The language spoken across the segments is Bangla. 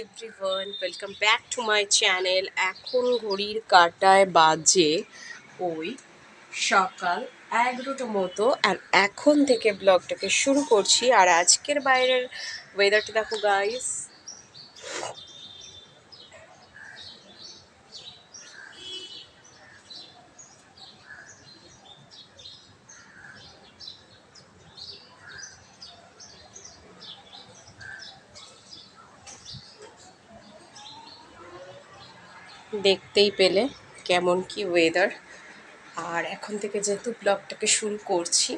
Everyone, welcome back to my channel. এখন ঘড়ির কাঁটায় বাজে ওই সকাল 11টা মতো, আর এখন থেকে ব্লগটাকে শুরু করছি। আর আজকের বাইরের ওয়েদারটা দেখো গাইস, দেখতেই পেলে কেমন কি ওয়েদার। আর এখন থেকে যেহেতু ব্লগটাকে শুরু করছি,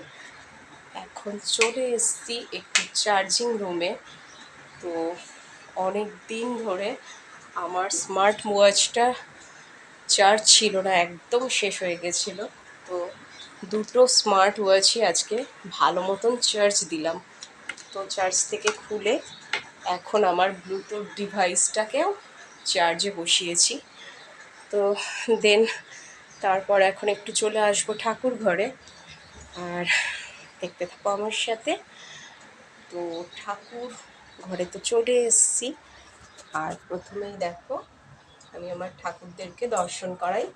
এখন চলে এসেছি একটু চার্জিং রুমে। তো অনেক দিন ধরে আমার স্মার্ট ওয়াচটা চার্জ ছিল না, একদম শেষ হয়ে গেছিলো। তো দুটো স্মার্ট ওয়াচই আজকে ভালো মতন চার্জ দিলাম। তো চার্জ থেকে খুলে এখন আমার ব্লুটুথ ডিভাইসটাকেও চার্জে বসিয়েছি। তো দেন তারপর এখন একটু চলে আসবো ঠাকুর ঘরে, আর দেখতে থাকো আমার সাথে। তো ঠাকুর ঘরে তো চলে এসেছি, আর প্রথমেই দেখো আমি আমার ঠাকুরদেরকে দর্শন করাই।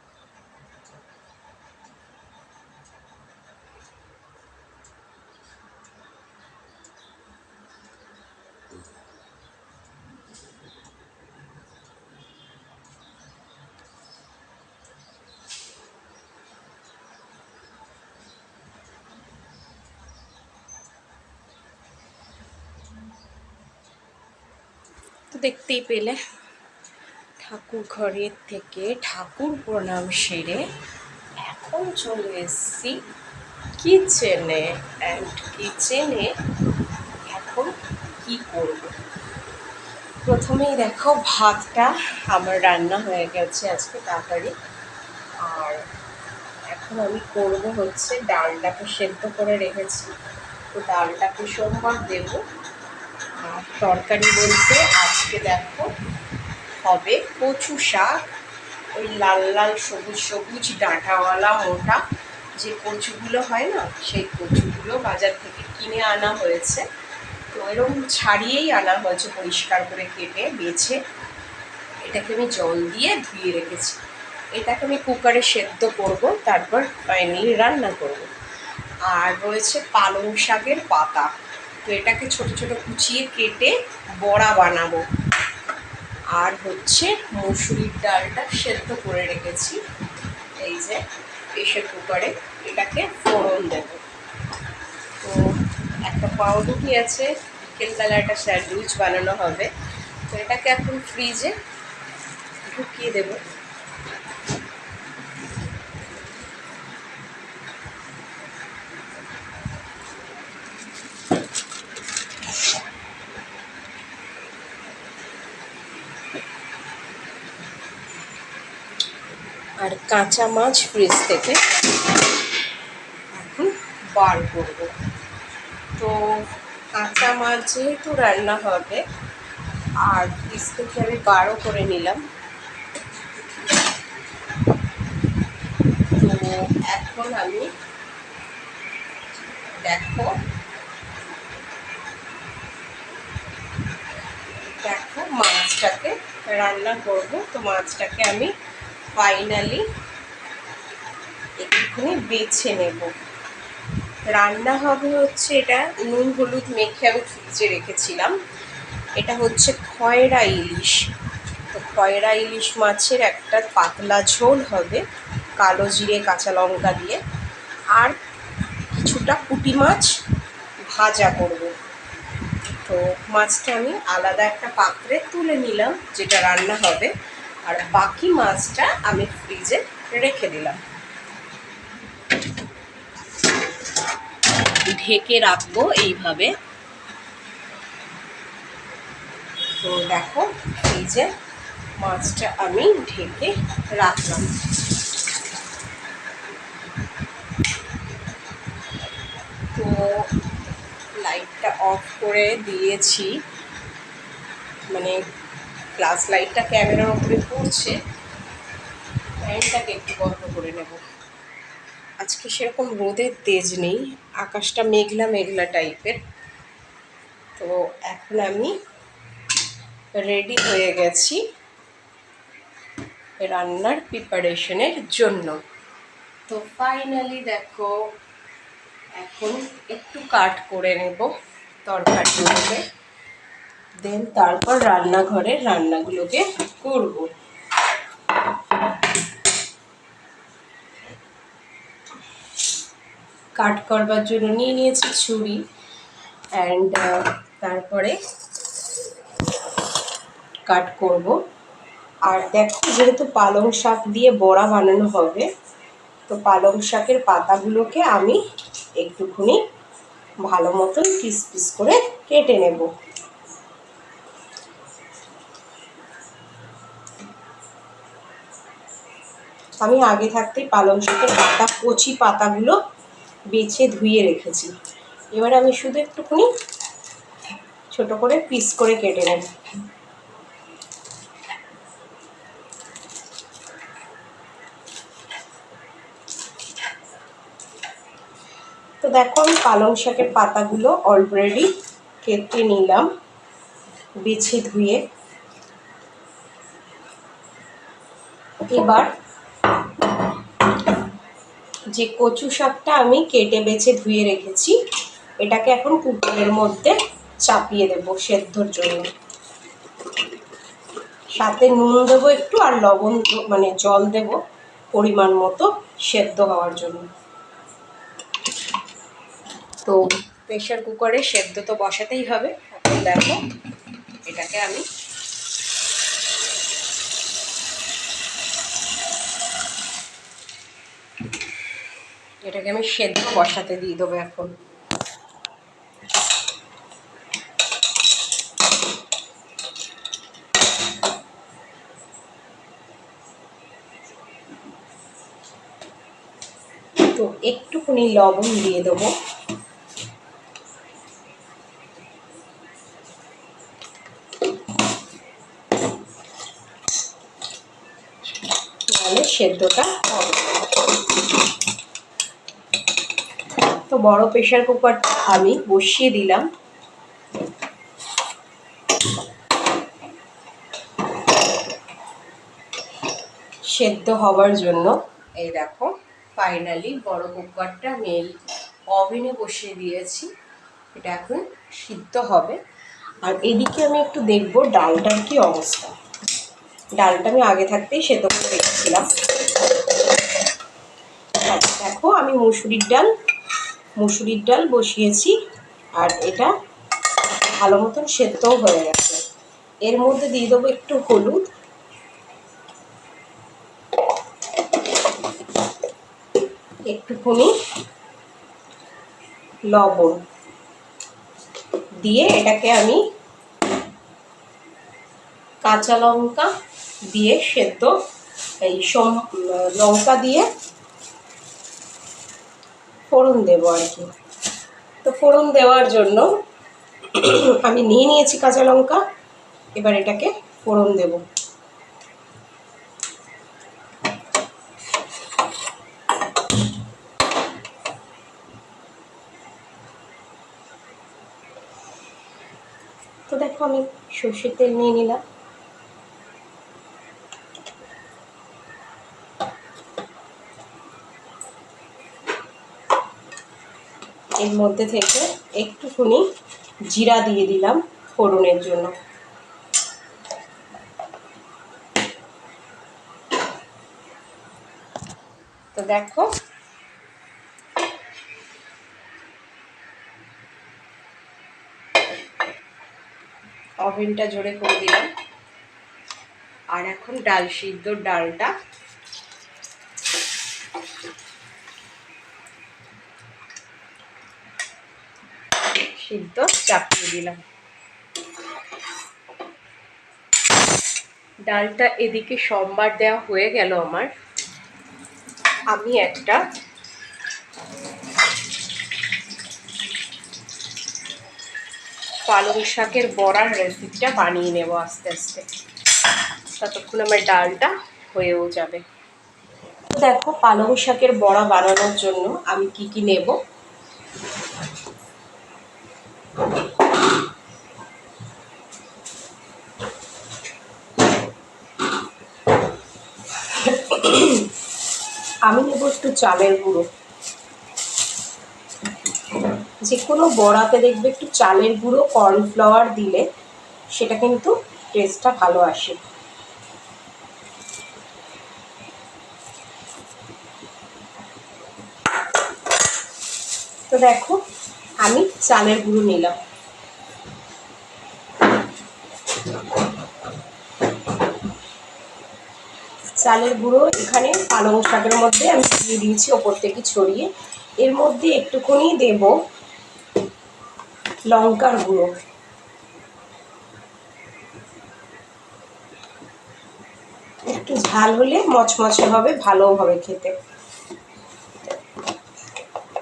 তো দেখতেই পেলে ঠাকুর ঘরের থেকে ঠাকুর প্রণাম সেরে এখন চলে এসেছি কিচেনে। অ্যান্ড কিচেনে এখন কি করব, প্রথমেই দেখো ভাতটা আমার রান্না হয়ে গেছে আজকে তাড়াতাড়ি। আর এখন আমি করব হচ্ছে ডালটাকে সেদ্ধ করে রেখেছি, তো ডালটাকে সোমবার দেব। আর তরকারি বলতে আজকে দেখো হবে কচু শাক, ওই লাল লাল সবুজ সবুজ ডাঁটাওয়ালা মোটা যে কচুগুলো হয় না, সেই কচুগুলো বাজার থেকে কিনে আনা হয়েছে। তো এরকম ছাড়িয়েই আনা হয়েছে, পরিষ্কার করে কেটে বেছে এটাকে আমি জল দিয়ে ধুয়ে রেখেছি। এটাকে আমি কুকারে সেদ্ধ করব, তারপর ফাইনালি রান্না করব। আর রয়েছে পালং শাকের পাতা, তো এটাকে ছোট ছোট কুচিয়ে কেটে বড়া বানাবো। আর হচ্ছে মসুরির ডালটা সেদ্ধ করে রেখেছি এই যে প্রেশার কুকারে, এটাকে ফোড়ন দেব। তো একটা পাউরুটি আছে, বিকেলবেলা একটা স্যান্ডউইচ বানানো হবে, তো এটাকে এখন ফ্রিজে ঢুকিয়ে দেবো। আর কাঁচা মাছ ফ্রিজ থেকে এখন বার করবো। তো কাঁচা মাছ যেহেতু রান্না হবে, আর ফ্রিজ থেকে আমি বারও করে নিলাম। তো এখন আমি দেখো দেখো মাছটাকে রান্না করব। তো মাছটাকে আমি ফাইনালি একটুখানি বেছে নেব। রান্না হবে হচ্ছে, এটা নুন হলুদ মেখে আমি ফ্রিজে রেখেছিলাম। এটা হচ্ছে খয়রা ইলিশ। তো খয়রা ইলিশ মাছের একটা পাতলা ঝোল হবে কালো জিরে কাঁচা লঙ্কা দিয়ে, আর কিছুটা পুঁটি মাছ ভাজা করব। তো মাছটা আমি আলাদা একটা পাত্রে তুলে নিলাম, যেটা রান্না হবে, আর বাকি মাছটা আমি ফ্রিজে রেখে দিলাম, ঢেকে রাখবো এইভাবে। তো দেখো ফ্রিজে মাছটা আমি ঢেকে রাখলাম। তো লাইটটা অফ করে দিয়েছি, মানে ফ্ল্যাশ লাইটটা ক্যামেরার উপরে পড়ছে, ফ্যানটাকে একটু বন্ধ করে নেব। আজকে সেরকম রোদের তেজ নেই, আকাশটা মেঘলা মেঘলা টাইপের। তো এখন আমি রেডি হয়ে গেছি রান্নার প্রিপারেশনের জন্য। তো ফাইনালি দেখো, এখন একটু কাট করে নেব তরকারিগুলোকে, দেন তারপর রান্নাঘরের রান্নাগুলোকে করব। কাট করবার জন্য নিয়ে নিয়েছি ছুরি অ্যান্ড তারপরে কাট করব। আর দেখো, যেহেতু পালং শাক দিয়ে বড়া বানানো হবে, তো পালং শাকের পাতাগুলোকে আমি একটুখানি ভালো মতন পিস পিস করে কেটে নেব। আমি আগে থাকতেই পালং শাকের পাতা, কচি পাতাগুলো বেছে ধুয়ে রেখেছি। এবার আমি শুধু একটুখানি ছোট করে পিস করে কেটে নেব। তো দেখো, আমি পালং শাকের পাতাগুলো অলরেডি কেটে নিলাম বেছে ধুয়ে। এবার যে কচু শাকটা আমি কেটে বেছে ধুয়ে রেখেছি, এটাকে এখন কুকারের মধ্যে চাপিয়ে দেব সেদ্ধর জন্য। সাথে নুন দেবো একটু, আর লবণ মানে জল দেব পরিমাণ মতো সেদ্ধ হওয়ার জন্য। তো প্রেশার কুকারে সেদ্ধ তো বসাতেই হবে। এখন দেখো, এটাকে আমি সেদ্ধ বসাতে দিয়ে দেবো এখন। তো একটুখানি লবণ দিয়ে দেবো, নাহলে সেদ্ধটা হবে। তো বড় প্রেশার কুকারটা আমি বসিয়ে দিলাম। সেদ্ধ হবার জন্য। এই দেখো, ফাইনালি বড় কুকারটা আমি ওভেনে বসিয়ে দিয়েছি। এটা এখন সিদ্ধ হবে। আর এদিকে আমি একটু দেখবো ডালটার কি অবস্থা। ডালটা আমি আগে থাকতেই সেদ্ধ করে রেখেছিলাম। দেখো, আমি মুসুরির ডাল বসিয়েছি, আর এটা ভালো মতন সেদ্ধও হয়ে গেছে। এর মধ্যে দিয়ে দেবো একটু হলুদ, একটুখানি লবণ দিয়ে এটাকে আমি কাঁচা লঙ্কা দিয়ে সেদ্ধ, লঙ্কা দিয়ে ফোড়ন দেবো আর কি। তো ফোড়ন দেওয়ার জন্য আমি নিয়ে নিয়েছি কাঁচা লঙ্কা। এবার এটাকে ফোড়ন দেব। তো দেখো, আমি সর্ষের তেল নিয়ে নিলাম। এর মধ্যে থেকে একটুখানি জিরা দিয়ে দিলাম ফোড়নের জন্য। তো দেখো, ওভেনটা জোরে করে দিলাম। আর এখন ডালটা সিদ্ধ চাপিয়ে দিলাম। ডালটা এদিকে সম্বার দেওয়া হয়ে গেল আমার। আমি একটা পালং শাকের বড়ার রেসিপিটা বানিয়ে নেব আস্তে আস্তে। ততক্ষণ আমার ডালটা হয়েও যাবে। দেখো, পালং শাকের বড়া বানানোর জন্য আমি কি কি নেব। আমি নেব একটু চালের গুঁড়ো। যে কোনো বড়াতে দেখবে একটু চালের গুঁড়ো কর্নফ্লাওয়ার দিলে সেটা কিন্তু টেস্টটা ভালো আসে। তো দেখো আমি চালের গুঁড়ো নিলাম। চালের গুঁড়ো এখানে পালং শাকের মধ্যে আমি দিয়ে দিয়েছি ওপর থেকে ছড়িয়ে। এর মধ্যে একটুখানি দেব লঙ্কার গুঁড়ো। একটু ঝাল হলে মচমচে হবে, ভালো হবে খেতে।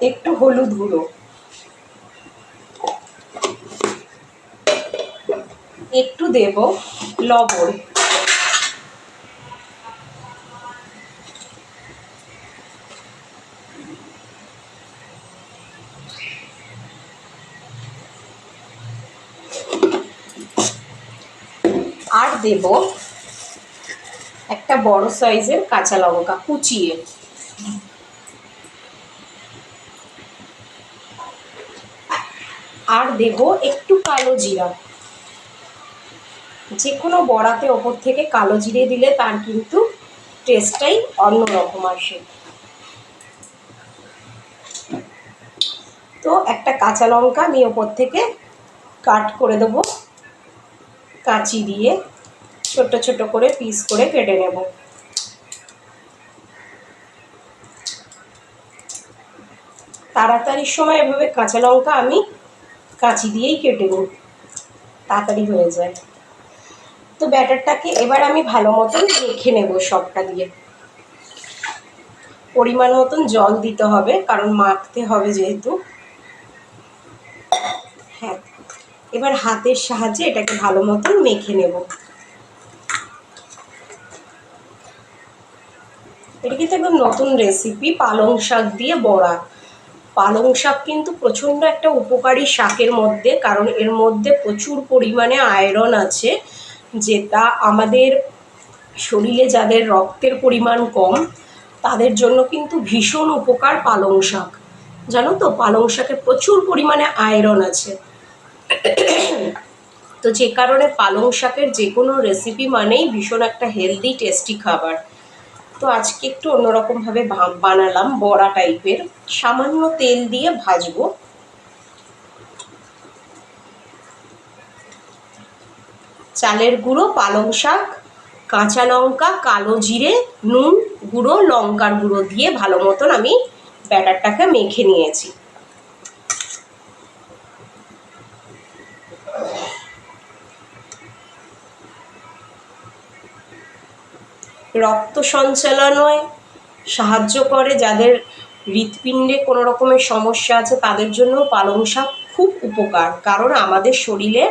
একটু হলুদ গুঁড়ো, একটু দেব লবণ, আর দেব একটা বড় সাইজের কাঁচা লঙ্কা কুচিয়ে। আর দেব একটু কালো জিরা। যে কোনো বড়াতে ওপর থেকে কালো জিরে দিলে তার কিন্তু টেস্টটাই অন্যরকম আসে। তো একটা কাঁচা লঙ্কা আমি ওপর থেকে কাট করে দেবো, কাঁচি দিয়ে ছোট ছোট করে পিস করে কেটে নেব। তাড়াতাড়ির সময় এভাবে কাঁচা লঙ্কা আমি কাঁচি দিয়েই কেটে নিই, তাড়াতাড়ি হয়ে যায়। তো ব্যাটারটাকে এবার আমি ভালো মতন মেখে নেব সবটা দিয়ে। পরিমাণ মতন জল দিতে হবে, কারণ মাখতে হবে যেহেতু। হ্যাঁ, এবার হাতের সাহায্যে এটাকে ভালো মতন মেখে নেব। এটা কিন্তু একদম নতুন রেসিপি, পালং শাক দিয়ে বড়া। পালং শাক কিন্তু প্রচণ্ড একটা উপকারী শাকের মধ্যে, কারণ এর মধ্যে প্রচুর পরিমাণে আয়রন আছে, যেটা আমাদের শরীরে যাদের রক্তের পরিমাণ কম তাদের জন্য কিন্তু ভীষণ উপকার পালং শাক। জানো তো, পালং শাকে প্রচুর পরিমাণে আয়রন আছে। তো যে কারণে পালং শাকের যে কোনো রেসিপি মানেই ভীষণ একটা হেলদি টেস্টি খাবার। তো আজকে একটু অন্যরকমভাবে বানালাম, বড়া টাইপের। সামান্য তেল দিয়ে ভাজবো। চালের গুঁড়ো, পালং শাক, কাঁচা লঙ্কা, কালো জিরে, নুন, গুঁড়ো, লঙ্কার গুঁড়ো দিয়ে ভালো মতন আমি ব্যাটারটাকে মেখে নিয়েছি। রক্ত সঞ্চালনে সাহায্য করে, যাদের হৃৎপিণ্ডে কোনো রকমের সমস্যা আছে তাদের জন্য পালং শাক খুব উপকার, কারণ আমাদের শরীরে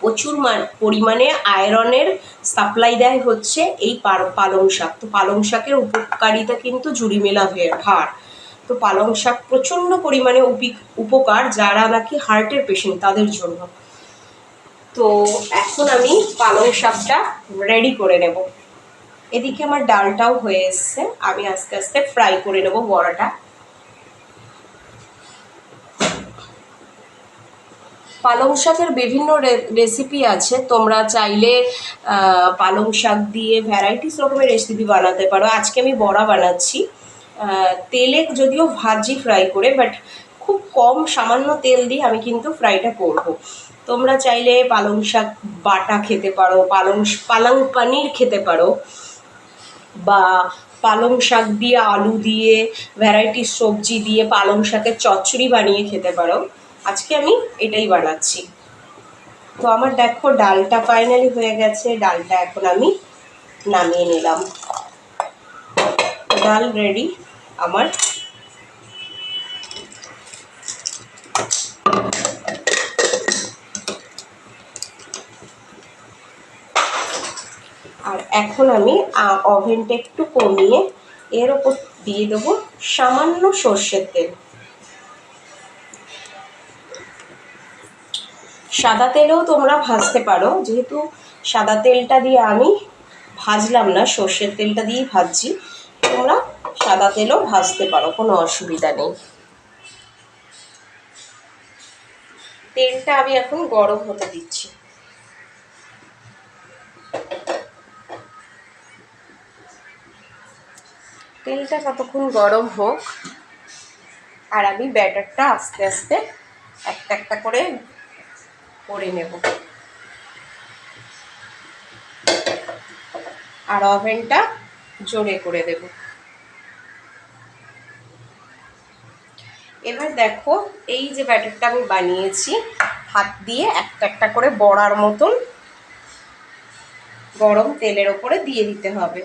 প্রচুর পরিমাণে আয়রনের সাপ্লাই দেয় হচ্ছে এই পালং শাক। তো পালং শাকের উপকারিতা কিন্তু জুড়িমেলা হার। তো পালং শাক প্রচণ্ড পরিমাণে উপকার যারা নাকি হার্টের পেশেন্ট তাদের জন্য। তো এখন আমি পালং শাকটা রেডি করে নেব। এদিকে আমার ডালটাও হয়ে এসছে, আমি আস্তে আস্তে ফ্রাই করে নেব বড়াটা। পালং শাকের বিভিন্ন রেসিপি আছে, তোমরা চাইলে পালং শাক দিয়ে ভ্যারাইটিস রকমের রেসিপি বানাতে পারো। আজকে আমি বড়া বানাচ্ছি, তেলে যদিও ভাজি ফ্রাই করে, বাট খুব কম সামান্য তেল দিয়ে আমি কিন্তু ফ্রাইটা করব। তোমরা চাইলে পালং শাক বাটা খেতে পারো, পালং পনির খেতে পারো, বা পালং শাক দিয়ে আলু দিয়ে ভ্যারাইটিস সবজি দিয়ে পালং শাকের চচ্চড়ি বানিয়ে খেতে পারো। আজকে আমি এটাই বানাচ্ছি। তো আমার দেখো ডালটা ফাইনালি হয়ে গেছে, ডালটা এখন আমি নামিয়ে নিলাম। ডাল রেডি আমার। আর এখন আমি ওভেনটা একটু কমিয়ে এর ওপর দিয়ে দেবো সামান্য সর্ষের তেল। সাদা তেলেও তোমরা ভাজতে পারো, যেহেতু সাদা তেলটা দিয়ে আমি ভাজলাম না, সর্ষের তেলটা দিয়েই ভাজছি। তোমরা সাদা তেলও ভাজতে পারো, কোনো অসুবিধা নেই। তেলটা আমি এখন গরম হতে দিচ্ছি। তেলটা কতক্ষণ গরম হোক, আর আমি ব্যাটারটা আস্তে আস্তে একটা একটা করে নেব। আর ওভেনটা জোরে করে দেব। এবার দেখো, এই যে ব্যাটারটা আমি বানিয়েছি, হাত দিয়ে একটা একটা করে বড়ার মতন গরম তেলের ওপরে দিয়ে দিতে হবে।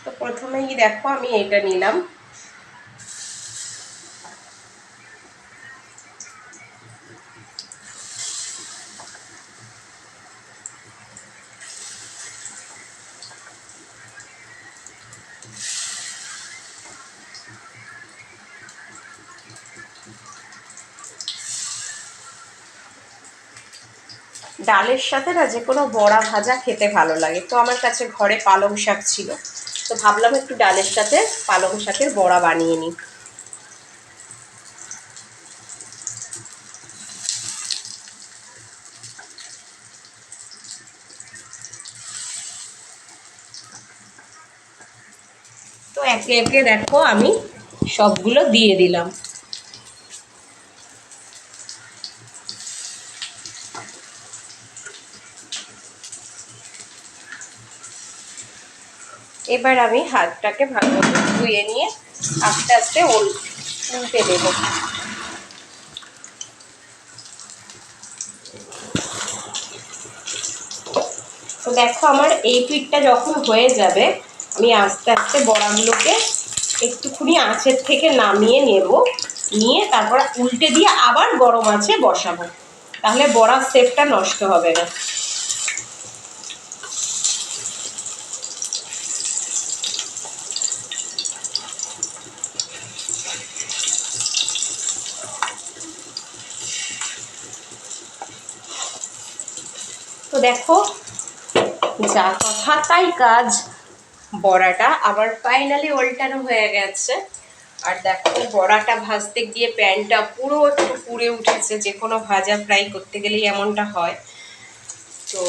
তো প্রথমেই দেখো আমি এটা নিলাম। ডালের সাথে না যে কোনো বড়া ভাজা খেতে ভালো লাগে, তো আমার কাছে ঘরে পালং শাক ছিল, তো ভাবলাম একটু ডালের সাথে পালং শাকের বড়া বানিয়ে নিই। তো একে একে দেখো আমি সবগুলো দিয়ে দিলাম। এবার আমি হাতটাকে ভালোভাবে ধুয়ে নিয়ে আস্তে আস্তে উল্টে দেব। তো দেখো আমার এই পিঠটা যখন হয়ে যাবে, আমি আস্তে আস্তে বড়াগুলোকে একটুখানি আঁচের থেকে নামিয়ে নেব, নিয়ে তারপর উল্টে দিয়ে আবার গরম আঁচে বসাবো, তাহলে বড়ার শেপটা নষ্ট হবে না। তো দেখো, যা কথা তাই কাজ, বড়াটা আবার ফাইনালি উল্টানো হয়ে গেছে। আর দেখো বড়াটা ভাজতে গিয়ে প্যানটা পুরো একটু পুড়ে উঠেছে, যে কোনো ভাজা ফ্রাই করতে গেলেই এমনটা হয়। তো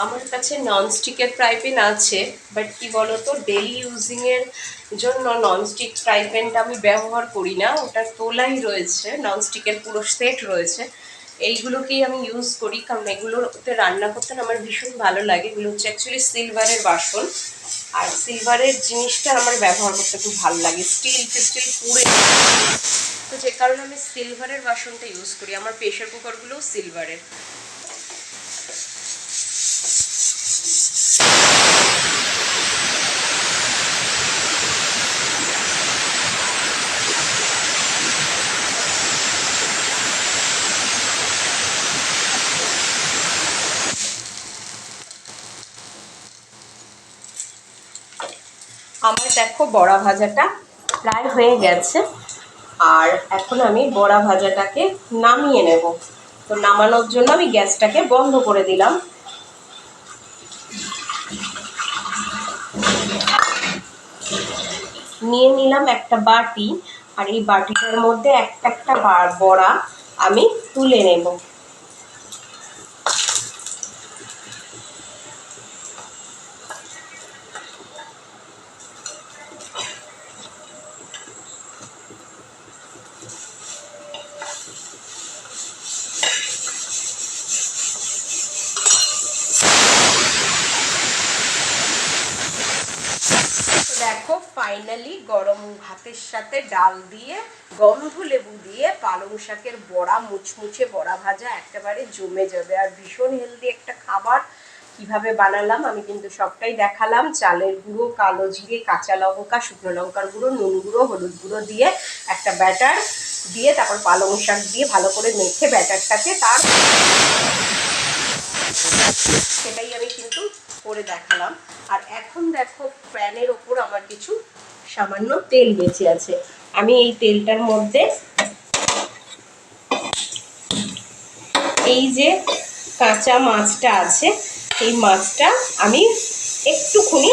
আমার কাছে ননস্টিকের ফ্রাই প্যান আছে, বাট কি বলতো, ডেলি ইউজিংয়ের জন্য ননস্টিক ফ্রাই প্যানটা আমি ব্যবহার করি না, ওটার তোলাই রয়েছে, ননস্টিকের পুরো সেট রয়েছে, এইগুলোকেই আমি ইউজ করি, কারণ এগুলোতে রান্না করতে আমার ভীষণ ভালো লাগে। এগুলো হচ্ছে অ্যাকচুয়ালি সিলভারের বাসন, আর সিলভারের জিনিসটা আমার ব্যবহার করতে খুব ভালো লাগে। স্টিল পুড়ে, তো যে কারণে আমি সিলভারের বাসনটা ইউজ করি। আমার প্রেশার কুকারগুলোও সিলভারের। আমার দেখো বড়া ভাজাটা প্রায় হয়ে গেছে, আর এখন আমি বড়া ভাজাটাকে নামিয়ে নেব। তো নামানোর জন্য আমি গ্যাসটাকে বন্ধ করে দিলাম। নিয়ে নিলাম একটা বাটি, আর এই বাটিটার মধ্যে একটা একটা বড়া আমি তুলে নেব। দেখো ফাইনালি গরম ভাতের সাথে ডাল দিয়ে, গন্ধ লেবু দিয়ে পালং শাকের বড়া, মুচমুচে বড়া ভাজা একেবারে জমে যাবে। আর ভীষণ হেলদি একটা খাবার। কিভাবে বানালাম আমি কিন্তু সবটাই দেখালাম। চালের গুঁড়ো, কালো জিরে, কাঁচা লঙ্কা, শুকনো লঙ্কার গুঁড়ো, নুন গুঁড়ো, হলুদ গুঁড়ো দিয়ে একটা ব্যাটার দিয়ে, তারপর পালং শাক দিয়ে ভালো করে মেখে ব্যাটারটাকে সেটাই আমি কিন্তু করে দেখালাম। আর এখন দেখো প্যানের ওপর আমার কিছু সামান্য তেল বেঁচে আছে। আমি এই তেলটার মধ্যে এই যে কাঁচা মাছটা আছে, এই মাছটা আমি একটুখানি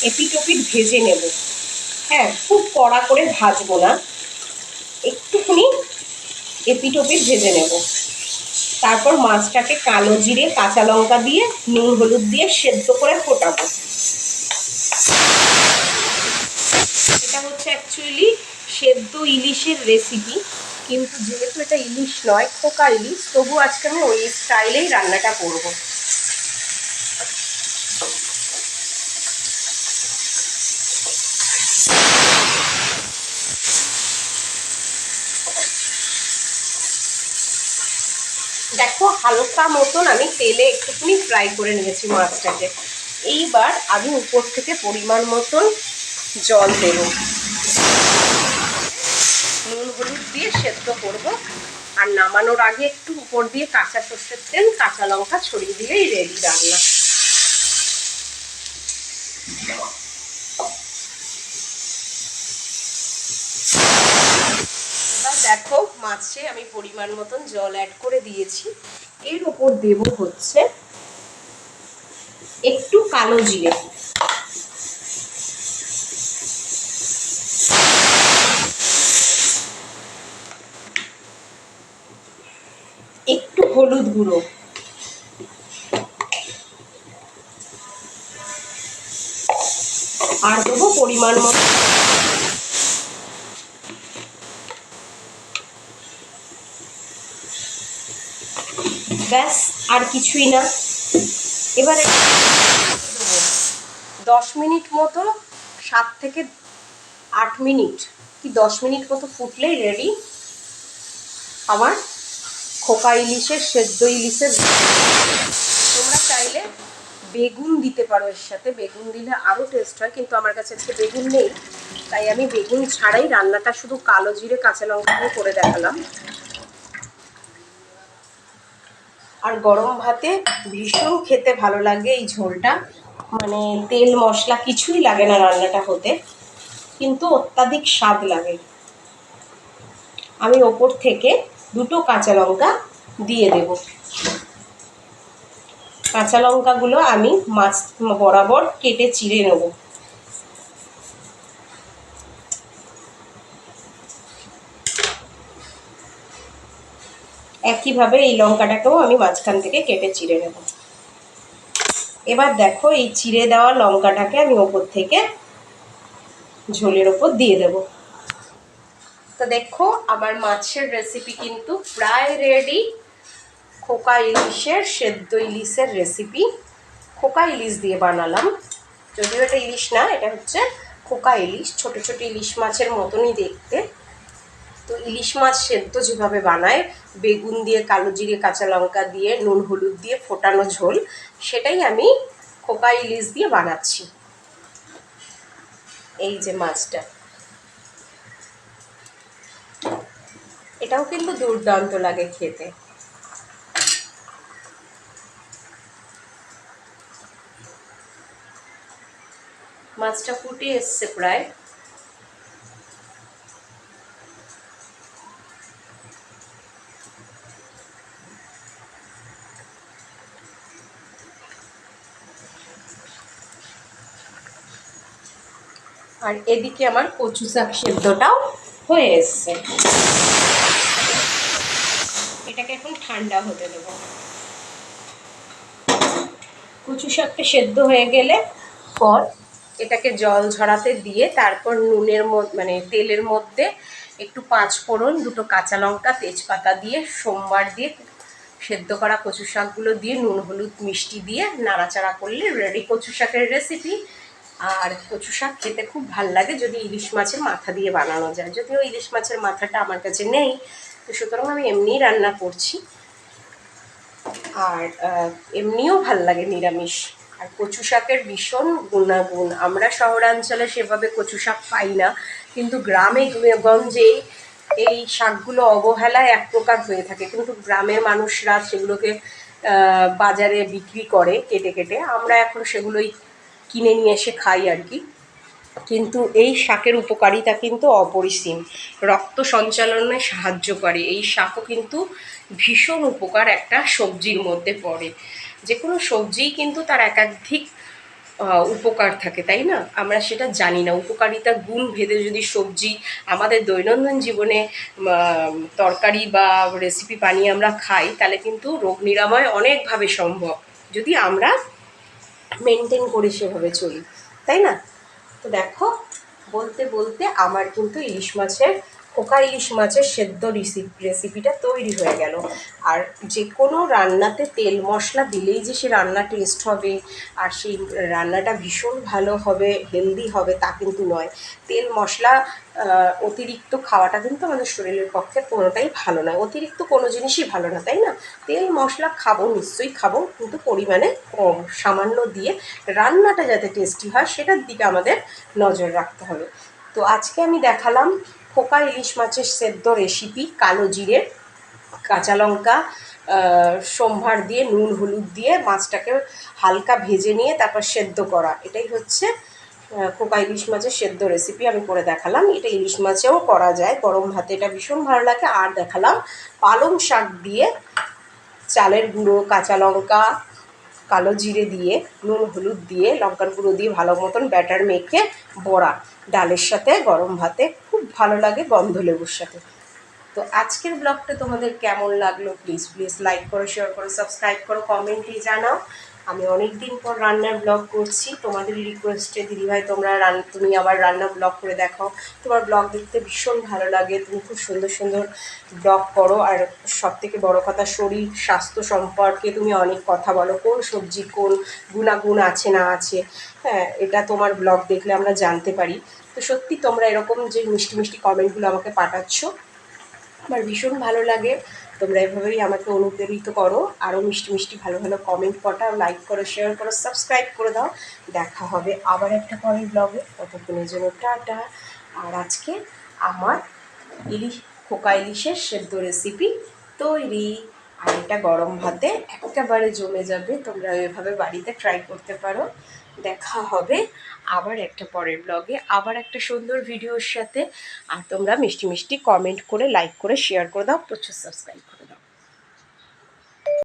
এপিটোপিট ভেজে নেব। হ্যাঁ, খুব কড়া করে ভাজবো না, একটুখানি এপিটোপিট ভেজে নেব। তারপর মাছটাকে কালো জিরে কাঁচা লঙ্কা দিয়ে নুন হলুদ দিয়ে সেদ্ধ করে ফোটাবো। এটা হচ্ছে অ্যাকচুয়ালি সেদ্ধ ইলিশের রেসিপি, কিন্তু যেহেতু এটা ইলিশ নয়, খোকা ইলিশ, তবু আজকে আমি ওই স্টাইলেই রান্নাটা করব। দেখো হালকা মতন আমি তেলে একটুখানি ফ্রাই করে নিয়েছি মাছটাকে। এইবার আমি উপর থেকে পরিমাণ মতন জল দেব, নুন হলুদ দিয়ে সেদ্ধ করব। আর নামানোর আগে একটু উপর দিয়ে কাঁচা সর্ষের তেল কাঁচা লঙ্কা ছড়িয়ে দিলেই রেডি রান্না। এবার দেখো মাছে আমি পরিমাণ মতন জল অ্যাড করে দিয়েছি। এর উপর দেব হচ্ছে একটু কালো জিরে, একটু হলুদ গুঁড়ো, আর দেবো পরিমাণ মতো ব্যাস, আর কিছুই না। এবারে 10 মিনিট মতো, 7 থেকে 8 মিনিট কি 10 মিনিট মতো ফুটলেই রেডি আমার খোকা ইলিশের সেদ্ধ ইলিশের। তোমরা চাইলে বেগুন দিতে পারো এর সাথে, বেগুন দিলে আরও টেস্ট হয়, কিন্তু আমার কাছে আজকে বেগুন নেই, তাই আমি বেগুন ছাড়াই রান্নাটা শুধু কালো জিরে কাঁচা লঙ্কা দিয়ে করে দেখালাম। আর গরম ভাতে ভীষণ খেতে ভালো লাগে এই ঝোলটা, মানে তেল মশলা কিছুই লাগে না রান্নাটা হতে, কিন্তু অত্যাধিক স্বাদ লাগে। আমি ওপর থেকে 2টো কাঁচা লঙ্কা দিয়ে দেব। কাঁচা লঙ্কাগুলো আমি মাছ বরাবর কেটে চিড়ে নেব। একইভাবে এই লঙ্কাটাকেও আমি মাঝখান থেকে কেটে চিড়ে নেব। এবার দেখো এই চিড়ে দেওয়া লঙ্কাটাকে আমি ওপর থেকে ঝোলের ওপর দিয়ে দেব। তো দেখো আমার মাছের রেসিপি কিন্তু প্রায় রেডি। খোকা ইলিশের সেদ্ধ ইলিশের রেসিপি, খোকা ইলিশ দিয়ে বানালাম, যদিও এটা ইলিশ না, এটা হচ্ছে খোকা ইলিশ, ছোট ছোট ইলিশ মাছের মতনই দেখতে। তো ইলিশ মাছ সেদ্ধ যেভাবে বানায় বেগুন দিয়ে কালো জিরে কাঁচা লঙ্কা দিয়ে নুন হলুদ দিয়ে ফোটানো ঝোল, সেটাই আমি খোকা ইলিশ দিয়ে বানাচ্ছি। এই যে মাছটা, এটাও কিন্তু দুর্দান্ত লাগে খেতে। মাছটা ফুটে এসছে প্রায়। আর এদিকে আমার কচু শাক সেদ্ধটাও হয়ে এসছে। এটাকে এখন ঠান্ডা হতে দেবো। কচু শাকটা সেদ্ধ হয়ে গেলে পর এটাকে জল ঝরাতে দিয়ে তারপর নুনের মানে তেলের মধ্যে একটু 5 ফোড়ন, 2টো কাঁচা লঙ্কা, তেজপাতা দিয়ে সোমবার দিয়ে সেদ্ধ করা কচু শাকগুলো দিয়ে নুন হলুদ মিষ্টি দিয়ে নাড়াচাড়া করলে রেডি কচু শাকের রেসিপি। আর কচু শাক খেতে খুব ভাল লাগে যদি ইলিশ মাছের মাথা দিয়ে বানানো যায়, যদিও ইলিশ মাছের মাথাটা আমার কাছে নেই, তো সুতরাং আমি এমনিই রান্না করছি। আর এমনিও ভাল লাগে নিরামিষ। আর কচু শাকের ভীষণ গুণাগুণ, আমরা শহরাঞ্চলে সেভাবে কচু শাক পাই না, কিন্তু গ্রামে গঞ্জে এই শাকগুলো অবহেলায় এক প্রকার হয়ে থাকে, কিন্তু গ্রামের মানুষরা সেগুলোকে বাজারে বিক্রি করে কেটে কেটে, আমরা এখন সেগুলোই কিনে নিয়ে এসে খাই আর কি। কিন্তু এই শাকের উপকারিতা কিন্তু অপরিসীম, রক্ত সঞ্চালনে সাহায্য করে। এই শাকও কিন্তু ভীষণ উপকার একটা সবজির মধ্যে পড়ে। যে কোনো সবজিই কিন্তু তার একাধিক উপকার থাকে, তাই না? আমরা সেটা জানি না। উপকারিতার গুণ ভেদে যদি সবজি আমাদের দৈনন্দিন জীবনে তরকারি বা রেসিপি বানিয়ে আমরা খাই, তাহলে কিন্তু রোগ নিরাময় অনেকভাবে সম্ভব, যদি আমরা মেনটেন করে সেভাবে চলি, তাই না? তো দেখো, বলতে বলতে আমার কিন্তু ইলিশ মাছের, পোকা ইলিশ মাছের সেদ্ধ রেসিপিটা তৈরি হয়ে গেল। আর যে কোনো রান্নাতে তেল মশলা দিলেই যে সে রান্না টেস্ট হবে আর সেই রান্নাটা ভীষণ ভালো হবে, হেলদি হবে, তা কিন্তু নয়। তেল মশলা অতিরিক্ত খাওয়াটা কিন্তু আমাদের শরীরের পক্ষে কোনোটাই ভালো নয়। অতিরিক্ত কোনো জিনিসই ভালো না, তাই না? তেল মশলা খাবো, নিশ্চয়ই খাবো, কিন্তু পরিমাণে কম, সামান্য দিয়ে রান্নাটা যাতে টেস্টি হয় সেটার দিকে আমাদের নজর রাখতে হবে। তো আজকে আমি দেখালাম পোকা ইলিশ মাছের সেদ্ধ রেসিপি, কালো জিরে, কাঁচা লঙ্কা, সম্ভার দিয়ে, নুন হলুদ দিয়ে মাছটাকে হালকা ভেজে নিয়ে তারপর সেদ্ধ করা। এটাই হচ্ছে পোকা ইলিশ মাছের সেদ্ধ রেসিপি আমি করে দেখালাম। এটা ইলিশ মাছেও করা যায়, গরম ভাতে এটা ভীষণ ভালো লাগে। আর দেখালাম পালং শাক দিয়ে চালের গুঁড়ো, কাঁচা লঙ্কা, কালো জিরে দিয়ে, নুন হলুদ দিয়ে, লঙ্কার গুঁড়ো দিয়ে ভালো মতন ব্যাটার মেখে বড়া, ডালের সাথে গরম ভাতে খুব ভালো লাগে, গন্ধ লেবুর সাথে। তো আজকের ব্লগটা তোমাদের কেমন লাগলো প্লিজ প্লিজ লাইক করো, শেয়ার করো, সাবস্ক্রাইব করো, কমেন্টে জানাও। আমি অনেক দিন পর রান্নার ব্লগ করছি, তোমাদের রিকোয়েস্টে। দিদিভাই তুমি আবার রান্না ব্লগ করে দেখাও, তোমার ব্লগ দেখতে ভীষণ ভালো লাগে, তুমি খুব সুন্দর সুন্দর ব্লগ করো। আর সবথেকে বড় কথা, শরীর স্বাস্থ্য সম্পর্কে তুমি অনেক কথা বলো, কোন সবজি কোন গুণাগুণ আছে না আছে, হ্যাঁ, এটা তোমার ব্লগ দেখলে আমরা জানতে পারি। তো সত্যি তোমরা এরকম যে মিষ্টি মিষ্টি কমেন্টগুলো আমাকে পাঠাচ্ছ, আমার ভীষণ ভালো লাগে। তোমরা এভাবেই আমাকে অনুপ্রেরিত করো, আরও মিষ্টি মিষ্টি ভালো ভালো কমেন্ট পাঠাও, লাইক করো, শেয়ার করো, সাবস্ক্রাইব করে দাও। দেখা হবে আবার একটা পরের ব্লগে, ততক্ষণের জন্য টাটা। আর আজকে আমার ইলিশ, খোকা ইলিশের সেদ্ধ রেসিপি তৈরি। আর এটা গরম ভাতে একেবারে জমে যাবে, তোমরা এভাবে বাড়িতে ট্রাই করতে পারো। দেখা হবে আবার একটা পরের ব্লগে, আবার একটা সুন্দর ভিডিওর সাথে। আর তোমরা মিষ্টি মিষ্টি কমেন্ট করে, লাইক করে, শেয়ার করে দাও, প্রচুর সাবস্ক্রাইব করো।